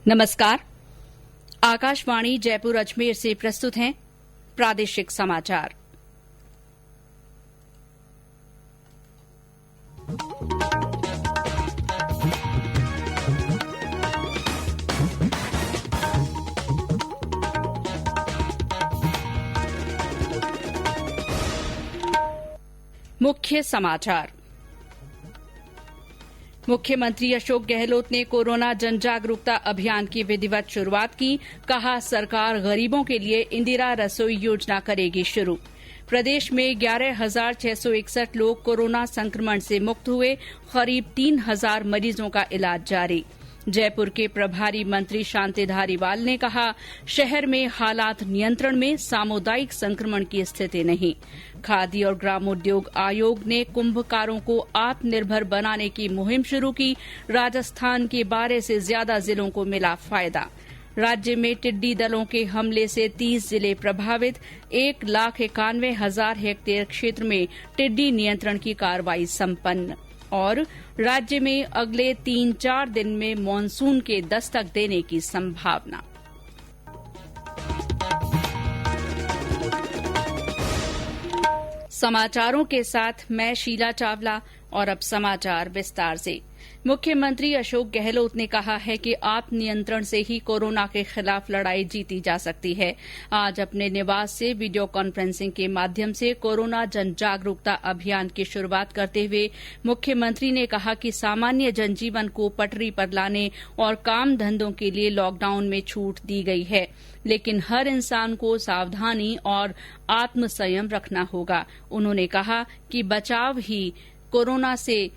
नमस्कार। आकाशवाणी जयपुर अजमेर से प्रस्तुत हैं प्रादेशिक समाचार। मुख्य समाचार। मुख्यमंत्री अशोक गहलोत ने कोरोना जन जागरूकता अभियान की विधिवत शुरुआत की। कहा, सरकार गरीबों के लिए इंदिरा रसोई योजना करेगी शुरू। प्रदेश में 11,661 लोग कोरोना संक्रमण से मुक्त हुए। करीब 3,000 मरीजों का इलाज जारी। जयपुर के प्रभारी मंत्री शांति धारीवाल ने कहा, शहर में हालात नियंत्रण में, सामुदायिक संक्रमण की स्थिति नहीं। खादी और ग्रामोद्योग आयोग ने कुंभकारों को आत्मनिर्भर बनाने की मुहिम शुरू की। राजस्थान के 12 से ज्यादा जिलों को मिला फायदा। राज्य में टिड्डी दलों के हमले से 30 जिले प्रभावित। 1,91,000 हेक्टेयर क्षेत्र में टिड्डी नियंत्रण की कार्रवाई संपन्न। और राज्य में अगले 3-4 दिन में मानसून के दस्तक देने की संभावना। समाचारों के साथ मैं शीला चावला और अब समाचार विस्तार से। मुख्यमंत्री अशोक गहलोत ने कहा है कि आत्मनियंत्रण से ही कोरोना के खिलाफ लड़ाई जीती जा सकती है। आज अपने निवास से वीडियो कॉन्फ्रेंसिंग के माध्यम से कोरोना जन जागरूकता अभियान की शुरुआत करते हुए मुख्यमंत्री ने कहा कि सामान्य जनजीवन को पटरी पर लाने और काम धंधों के लिए लॉकडाउन में छूट दी गई है, लेकिन हर इंसान को सावधानी और आत्मसंयम रखना होगा। उन्होंने कहा कि बचाव ही कोरोना से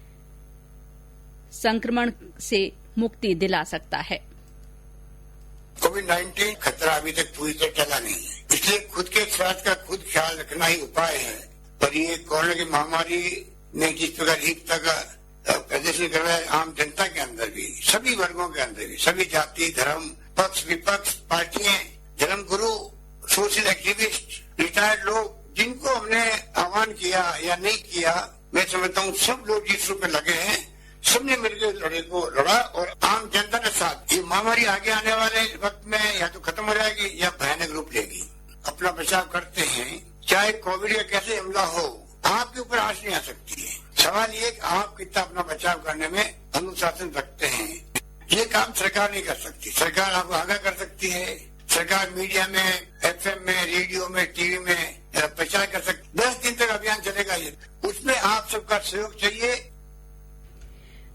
संक्रमण से मुक्ति दिला सकता है। कोविड-19 खतरा अभी तक पूरी तरह टला नहीं है, इसलिए खुद के स्वास्थ्य का खुद ख्याल रखना ही उपाय है। और ये कोरोना की महामारी ने जिस प्रकार एकता का प्रदर्शन कर रहा है आम जनता के अंदर भी, सभी वर्गों के अंदर भी, सभी जाति धर्म पक्ष विपक्ष पार्टियां, धर्मगुरु, सोशल एक्टिविस्ट, रिटायर्ड लोग, जिनको हमने आह्वान किया या नहीं किया, मैं समझता हूँ सब लोग जिस रूप में लगे हैं, सबने मिलकर लड़ा और आम जनता के साथ ये महामारी आगे आने वाले वक्त में या तो खत्म हो जाएगी या भयानक रूप लेगी। अपना बचाव करते हैं, चाहे कोविड का कैसे हमला हो, आपके ऊपर आँच नहीं आ सकती है। सवाल ये कि आप कितना अपना बचाव करने में अनुशासन रखते हैं। ये काम सरकार नहीं कर सकती। सरकार आपको आगाह कर सकती है। सरकार मीडिया में, FM में, रेडियो में, टीवी में प्रचार कर सकती। 10 दिन तक अभियान चलेगा ये, उसमें आप सबका सहयोग चाहिए।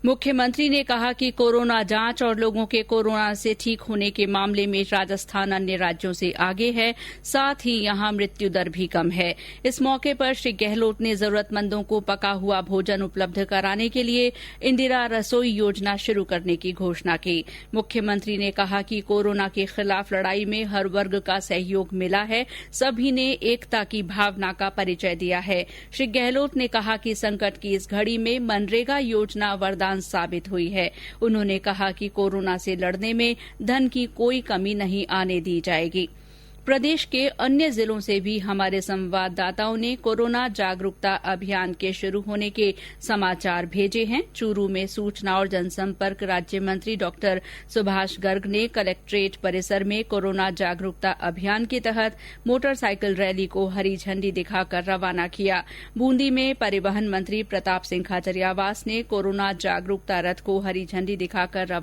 मुख्यमंत्री ने कहा कि कोरोना जांच और लोगों के कोरोना से ठीक होने के मामले में राजस्थान अन्य राज्यों से आगे है, साथ ही यहां मृत्यु दर भी कम है। इस मौके पर श्री गहलोत ने जरूरतमंदों को पका हुआ भोजन उपलब्ध कराने के लिए इंदिरा रसोई योजना शुरू करने की घोषणा की। मुख्यमंत्री ने कहा कि कोरोना के खिलाफ लड़ाई में हर वर्ग का सहयोग मिला है, सभी ने एकता की भावना का परिचय दिया है। श्री गहलोत ने कहा कि संकट की इस घड़ी में मनरेगा योजना वरदान साबित हुई है। उन्होंने कहा कि कोरोना से लड़ने में धन की कोई कमी नहीं आने दी जाएगी। प्रदेश के अन्य जिलों से भी हमारे संवाददाताओं ने कोरोना जागरूकता अभियान के शुरू होने के समाचार भेजे हैं। चूरू में सूचना और जनसंपर्क राज्य मंत्री डॉक्टर सुभाष गर्ग ने कलेक्ट्रेट परिसर में कोरोना जागरूकता अभियान के तहत मोटरसाइकिल रैली को हरी झंडी दिखाकर रवाना किया। बूंदी में परिवहन मंत्री प्रताप सिंह खाचरियावास ने कोरोना जागरूकता रथ को हरी झंडी दिखाकर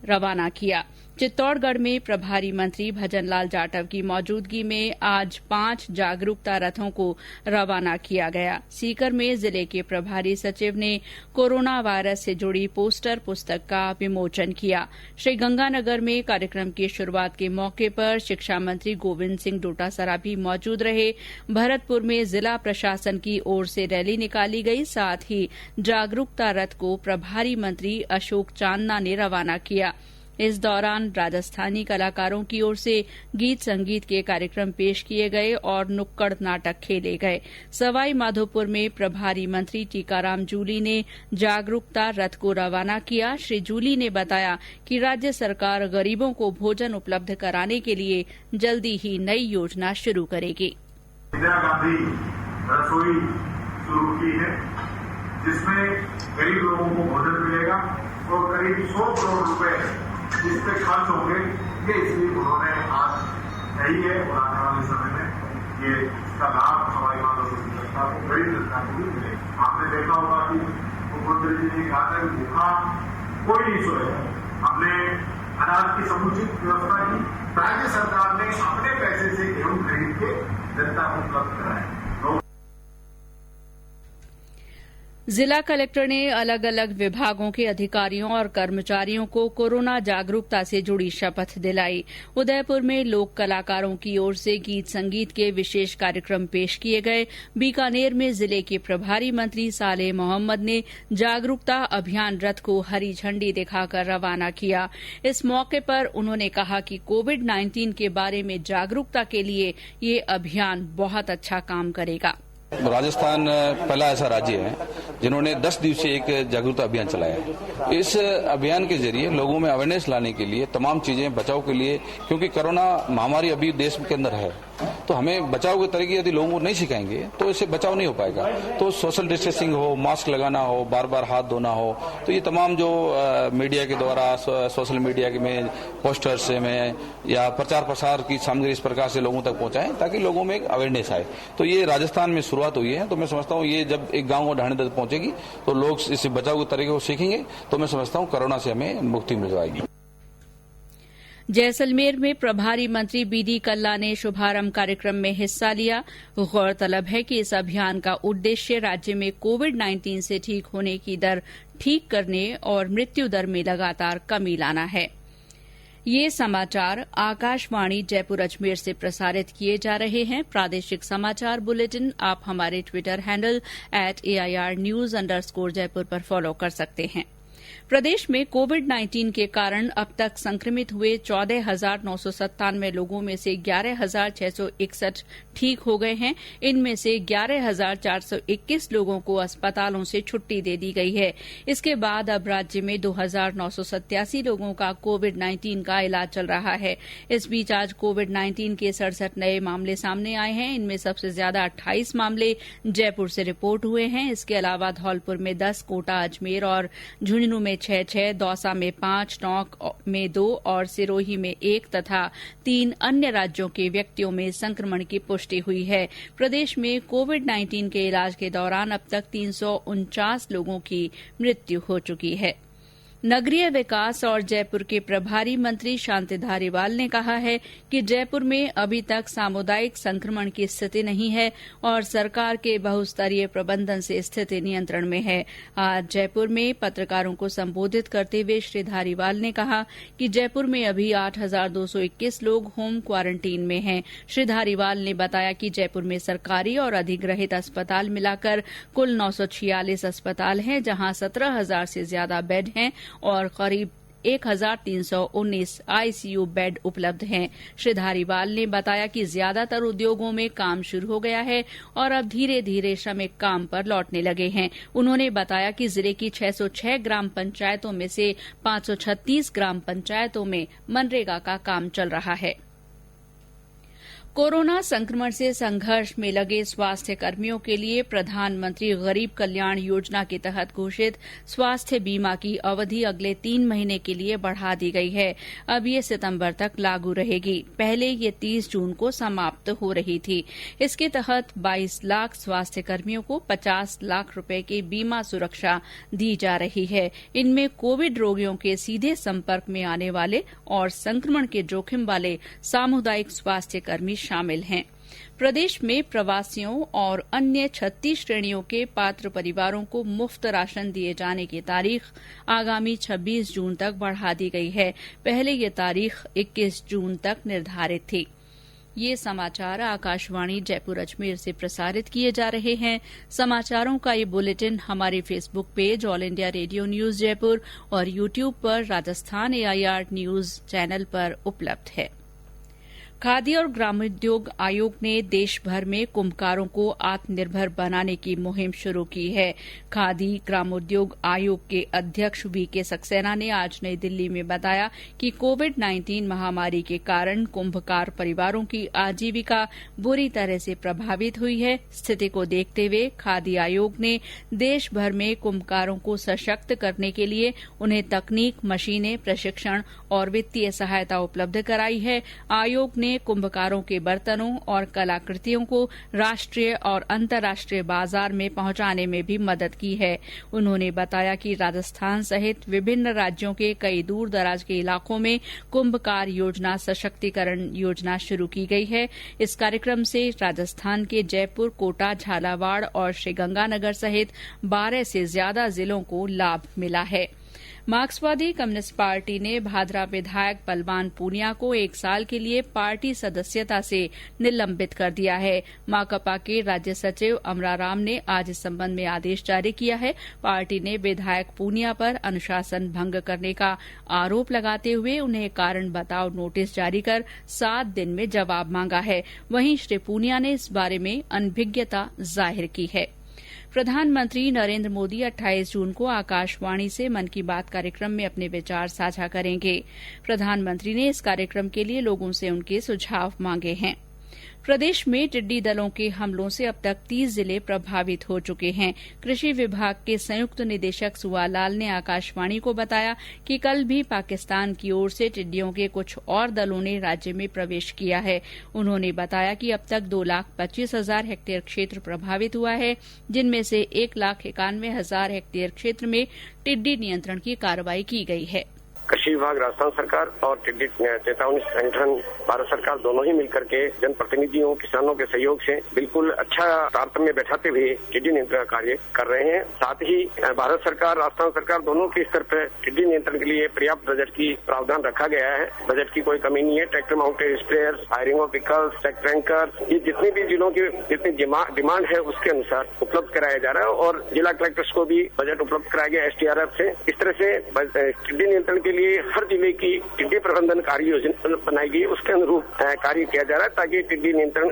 रवाना किया। चित्तौड़गढ़ में प्रभारी मंत्री भजनलाल जाटव की मौजूदगी में आज 5 जागरूकता रथों को रवाना किया गया। सीकर में जिले के प्रभारी सचिव ने कोरोना वायरस से जुड़ी पोस्टर पुस्तक का विमोचन किया। श्रीगंगानगर में कार्यक्रम की शुरुआत के मौके पर शिक्षा मंत्री गोविंद सिंह डोटासरा भी मौजूद रहे। भरतपुर में जिला प्रशासन की ओर से रैली निकाली गई। साथ ही जागरूकता रथ को प्रभारी मंत्री अशोक चांदना ने रवाना किया। इस दौरान राजस्थानी कलाकारों की ओर से गीत संगीत के कार्यक्रम पेश किए गए और नुक्कड़ नाटक खेले गए। सवाई माधोपुर में प्रभारी मंत्री टीकाराम जूली ने जागरूकता रथ को रवाना किया। श्री जूली ने बताया कि राज्य सरकार गरीबों को भोजन उपलब्ध कराने के लिए जल्दी ही नई योजना शुरू करेगी। इंदिरा गांधी रसोई शुरू की है, जिसमें गरीब लोगों को भोजन मिलेगा और करीब 100 करोड़ रुपए इस से खर्च होंगे, ये इसलिए उन्होंने आज यही है और आने वाले समय में ये इसका लाभ हवाई मार्गों से जनता को, बड़ी जनता को भी मिलेगा। आपने देखा होगा कि मुख्यमंत्री जी ने कहा था कि भूखा कोई नहीं सोएगा। हमने अनाज की समुचित व्यवस्था की, राज्य सरकार ने अपने पैसे से गेहूं खरीद के जनता को उपलब्ध कराया। जिला कलेक्टर ने अलग अलग विभागों के अधिकारियों और कर्मचारियों को कोरोना जागरूकता से जुड़ी शपथ दिलाई। उदयपुर में लोक कलाकारों की ओर से गीत संगीत के विशेष कार्यक्रम पेश किए गए। बीकानेर में जिले के प्रभारी मंत्री सालेह मोहम्मद ने जागरूकता अभियान रथ को हरी झंडी दिखाकर रवाना किया। इस मौके पर उन्होंने कहा कि कोविड-19 के बारे में जागरूकता के लिए ये अभियान बहुत अच्छा काम करेगा। राजस्थान पहला ऐसा राज्य है जिन्होंने 10 दिवसीय एक जागरूकता अभियान चलाया है। इस अभियान के जरिए लोगों में अवेयरनेस लाने के लिए तमाम चीजें बचाव के लिए, क्योंकि कोरोना महामारी अभी देश के अंदर है, तो हमें बचाव के तरीके यदि लोगों को नहीं सिखाएंगे तो इससे बचाव नहीं हो पाएगा। तो सोशल डिस्टेंसिंग हो, मास्क लगाना हो, बार बार हाथ धोना हो, तो ये तमाम जो मीडिया के द्वारा सोशल मीडिया के में पोस्टर्स में या प्रचार प्रसार की सामग्री इस प्रकार से लोगों तक पहुंचाएं ताकि लोगों में एक अवेयरनेस आए। तो ये राजस्थान में शुरुआत हुई है, तो मैं समझता हूँ ये जब एक गाँव को ढाणी तक पहुंचेगी तो लोग इससे बचाव के तरीके को सीखेंगे, तो मैं समझता हूँ कोरोना से हमें मुक्ति मिल जाएगी। जैसलमेर में प्रभारी मंत्री बीडी कल्ला ने शुभारंभ कार्यक्रम में हिस्सा लिया। गौरतलब है कि इस अभियान का उद्देश्य राज्य में कोविड-19 से ठीक होने की दर ठीक करने और मृत्यु दर में लगातार कमी लाना है। ये समाचार आकाशवाणी जयपुर अजमेर से प्रसारित किए जा रहे हैं। प्रादेशिक समाचार बुलेटिन आप हमारे ट्विटर हैंडल @AIRnews_जयपुर पर फॉलो कर सकते हैं। प्रदेश में कोविड-19 के कारण अब तक संक्रमित हुए 14,997 लोगों में से 11,661 ठीक हो गए हैं। इनमें से 11,421 लोगों को अस्पतालों से छुट्टी दे दी गई है। इसके बाद अब राज्य में 2,987 लोगों का कोविड-19 का इलाज चल रहा है। इस बीच आज कोविड-19 के 67 नए मामले सामने आए हैं। इनमें सबसे ज्यादा 28 मामले जयपुर से रिपोर्ट हुए हैं। इसके अलावा धौलपुर में 10, कोटा, अजमेर और झुंझुनू में 6, दौसा में 5, टोंक में 2 और सिरोही में 1 तथा 3 अन्य राज्यों के व्यक्तियों में संक्रमण की पुष्टि हुई है। प्रदेश में कोविड-19 के इलाज के दौरान अब तक 349 लोगों की मृत्यु हो चुकी है। नगरीय विकास और जयपुर के प्रभारी मंत्री शांति धारीवाल ने कहा है कि जयपुर में अभी तक सामुदायिक संक्रमण की स्थिति नहीं है और सरकार के बहुस्तरीय प्रबंधन से स्थिति नियंत्रण में है। आज जयपुर में पत्रकारों को संबोधित करते हुए श्री धारीवाल ने कहा कि जयपुर में अभी 8,221 लोग होम क्वारंटीन में हैं। श्री धारीवाल ने बताया कि जयपुर में सरकारी और अधिग्रहित अस्पताल मिलाकर कुल 946 अस्पताल हैं, जहां 17,000 से ज्यादा बेड हैं और करीब 1,319 आईसीयू बेड उपलब्ध हैं। श्री धारीवाल ने बताया कि ज्यादातर उद्योगों में काम शुरू हो गया है और अब धीरे धीरे श्रमिक काम पर लौटने लगे हैं। उन्होंने बताया कि जिले की 606 ग्राम पंचायतों में से 536 ग्राम पंचायतों में मनरेगा का काम चल रहा है। कोरोना संक्रमण से संघर्ष में लगे स्वास्थ्य कर्मियों के लिए प्रधानमंत्री गरीब कल्याण योजना के तहत घोषित स्वास्थ्य बीमा की अवधि अगले 3 महीने के लिए बढ़ा दी गई है। अब ये सितंबर तक लागू रहेगी। पहले ये 30 जून को समाप्त हो रही थी। इसके तहत 22 लाख स्वास्थ्य कर्मियों को 50 लाख रुपए की बीमा सुरक्षा दी जा रही है। इनमें कोविड रोगियों के सीधे संपर्क में आने वाले और संक्रमण के जोखिम वाले सामुदायिक स्वास्थ्य कर्मी शामिल हैं। प्रदेश में प्रवासियों और अन्य 36 श्रेणियों के पात्र परिवारों को मुफ्त राशन दिए जाने की तारीख आगामी 26 जून तक बढ़ा दी गई है। पहले ये तारीख 21 जून तक निर्धारित थी। ये समाचार आकाशवाणी जयपुर अजमेर से प्रसारित किए जा रहे हैं। समाचारों का ये बुलेटिन हमारे Facebook page all India radio news Jaipur और यूट्यूब पर राजस्थान AIR न्यूज चैनल पर उपलब्ध है। खादी और ग्रामोद्योग आयोग ने देश भर में कुंभकारों को आत्मनिर्भर बनाने की मुहिम शुरू की है। खादी ग्रामोद्योग आयोग के अध्यक्ष वीके सक्सेना ने आज नई दिल्ली में बताया कि कोविड-19 महामारी के कारण कुंभकार परिवारों की आजीविका बुरी तरह से प्रभावित हुई है। स्थिति को देखते हुए खादी आयोग ने देश भर में कुंभकारों को सशक्त करने के लिए उन्हें तकनीक, मशीनें, प्रशिक्षण और वित्तीय सहायता उपलब्ध कराई है। आयोग ने कुंभकारों के बर्तनों और कलाकृतियों को राष्ट्रीय और अंतर्राष्ट्रीय बाजार में पहुंचाने में भी मदद की है। उन्होंने बताया कि राजस्थान सहित विभिन्न राज्यों के कई दूर दराज के इलाकों में कुंभकार योजना सशक्तिकरण योजना शुरू की गई है। इस कार्यक्रम से राजस्थान के जयपुर, कोटा, झालावाड़ और श्रीगंगानगर सहित 12 से ज्यादा जिलों को लाभ मिला है। मार्क्सवादी कम्युनिस्ट पार्टी ने भादरा विधायक बलवान पूनिया को 1 साल के लिए पार्टी सदस्यता से निलंबित कर दिया है। माकपा के राज्य सचिव अमराराम ने आज इस संबंध में आदेश जारी किया है। पार्टी ने विधायक पूनिया पर अनुशासन भंग करने का आरोप लगाते हुए उन्हें कारण बताओ नोटिस जारी कर 7 दिन में जवाब मांगा है। वहीं श्री पूनिया ने इस बारे में अनभिज्ञता जाहिर की है। प्रधानमंत्री नरेंद्र मोदी 28 जून को आकाशवाणी से मन की बात कार्यक्रम में अपने विचार साझा करेंगे। प्रधानमंत्री ने इस कार्यक्रम के लिए लोगों से उनके सुझाव मांगे हैं। प्रदेश में टिड्डी दलों के हमलों से अब तक 30 जिले प्रभावित हो चुके हैं। कृषि विभाग के संयुक्त निदेशक सुवालाल ने आकाशवाणी को बताया कि कल भी पाकिस्तान की ओर से टिड्डियों के कुछ और दलों ने राज्य में प्रवेश किया है। उन्होंने बताया कि अब तक 2,25,000 हेक्टेयर क्षेत्र प्रभावित हुआ है, जिनमें से 1,91,000 हेक्टेयर क्षेत्र में टिड्डी नियंत्रण की कार्रवाई की गई है। कृषि विभाग, राजस्थान सरकार और टिड्डी चेतावनी संगठन भारत सरकार दोनों ही मिलकर के जनप्रतिनिधियों, किसानों के सहयोग से बिल्कुल अच्छा तारतम्य बैठाते हुए टिड्डी नियंत्रण कार्य कर रहे हैं। साथ ही भारत सरकार, राजस्थान सरकार दोनों के स्तर पर टिड्डी नियंत्रण के लिए पर्याप्त बजट की प्रावधान रखा गया है। बजट की कोई कमी नहीं है। Tractor mounted sprayer, firing of vehicles, tanker, ये जितनी भी जिलों की जितनी डिमांड है उसके अनुसार उपलब्ध कराया जा रहा है और जिला कलेक्टर्स को भी बजट उपलब्ध कराया गया STRF से। इस तरह से टिड्डी नियंत्रण के लिए हर जिले की टिड्डी प्रबंधन कार्य योजना बनाई गई, उसके अनुरूप कार्य किया जा रहा है ताकि टिड्डी नियंत्रण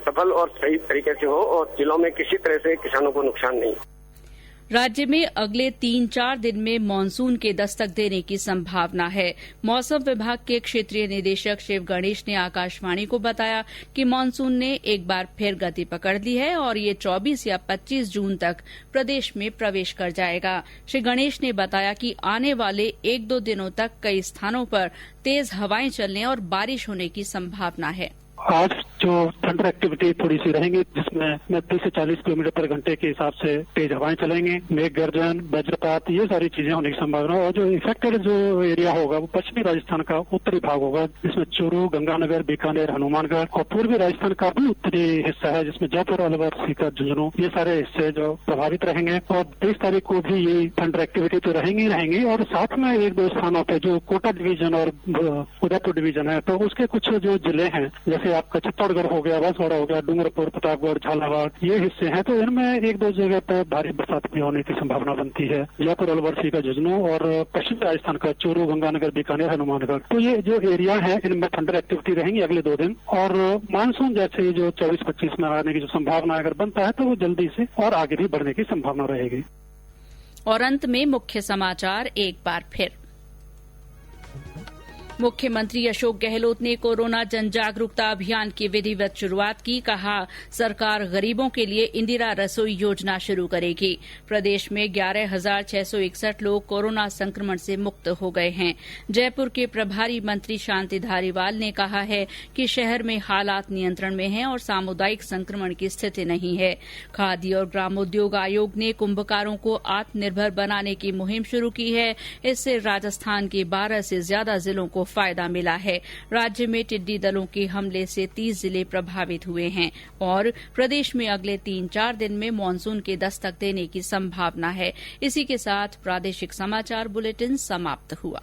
सफल और सही तरीके से हो और जिलों में किसी तरह से किसानों को नुकसान नहीं। राज्य में अगले 3-4 दिन में मानसून के दस्तक देने की संभावना है। मौसम विभाग के क्षेत्रीय निदेशक शिव गणेश ने आकाशवाणी को बताया कि मानसून ने एक बार फिर गति पकड़ ली है और ये 24 या 25 जून तक प्रदेश में प्रवेश कर जाएगा। श्री गणेश ने बताया कि आने वाले 1-2 दिनों तक कई स्थानों पर तेज हवाएं चलने और बारिश होने की संभावना है। आज जो थंडर एक्टिविटी थोड़ी सी रहेंगी, जिसमें 30 से 40 किलोमीटर पर घंटे के हिसाब से तेज हवाएं चलेंगे, मेघ गर्जन, वज्रपात, ये सारी चीजें होने की संभावना। और जो इफेक्टेड जो एरिया होगा वो पश्चिमी राजस्थान का उत्तरी भाग होगा, जिसमें चूरू, गंगानगर, बीकानेर, हनुमानगढ़ और पूर्वी राजस्थान का भी उत्तरी हिस्सा है, जिसमें जयपुर, अलवर, सीकर, झुंझुनू, ये सारे हिस्से जो प्रभावित रहेंगे। और 23 तारीख को भी ये थंडर एक्टिविटी तो रहेंगी और साथ में 1-2 स्थानों पर जो कोटा डिवीजन और उदयपुर डिवीजन है, तो उसके कुछ जो जिले हैं, जैसे आपका चित्तौड़गढ़ हो गया, बांसवाड़ा हो गया, डूंगरपुर, प्रतापगढ़, झालावाड़, ये हिस्से हैं, तो इनमें 1-2 जगह पर भारी बरसात भी होने की संभावना बनती है। जयपुर, अलवर, सीकर, झुंझुनू और पश्चिमी राजस्थान का चूरू, गंगानगर, बीकानेर, हनुमानगढ़, तो ये जो एरिया है इनमें थंडर एक्टिविटी रहेंगी अगले 2 दिन। और मानसून जैसे जो 24-25 में आने की जो संभावना अगर बनता है तो वो जल्दी से और आगे भी बढ़ने की संभावना रहेगी। और अंत में मुख्य समाचार एक बार फिर। मुख्यमंत्री अशोक गहलोत ने कोरोना जन जागरूकता अभियान की विधिवत शुरूआत की। कहा, सरकार गरीबों के लिए इंदिरा रसोई योजना शुरू करेगी। प्रदेश में 11,661 लोग कोरोना संक्रमण से मुक्त हो गए हैं। जयपुर के प्रभारी मंत्री शांति धारीवाल ने कहा है कि शहर में हालात नियंत्रण में हैं और सामुदायिक संक्रमण की स्थिति नहीं है। खादी और ग्रामोद्योग आयोग ने कुंभकारों को आत्मनिर्भर बनाने की मुहिम शुरू की है। इससे राजस्थान के 12 से ज्यादा जिलों को फायदा मिला है। राज्य में टिड्डी दलों के हमले से 30 जिले प्रभावित हुए हैं और प्रदेश में अगले 3-4 दिन में मानसून के दस्तक देने की संभावना है। इसी के साथ प्रादेशिक समाचार बुलेटिन समाप्त हुआ।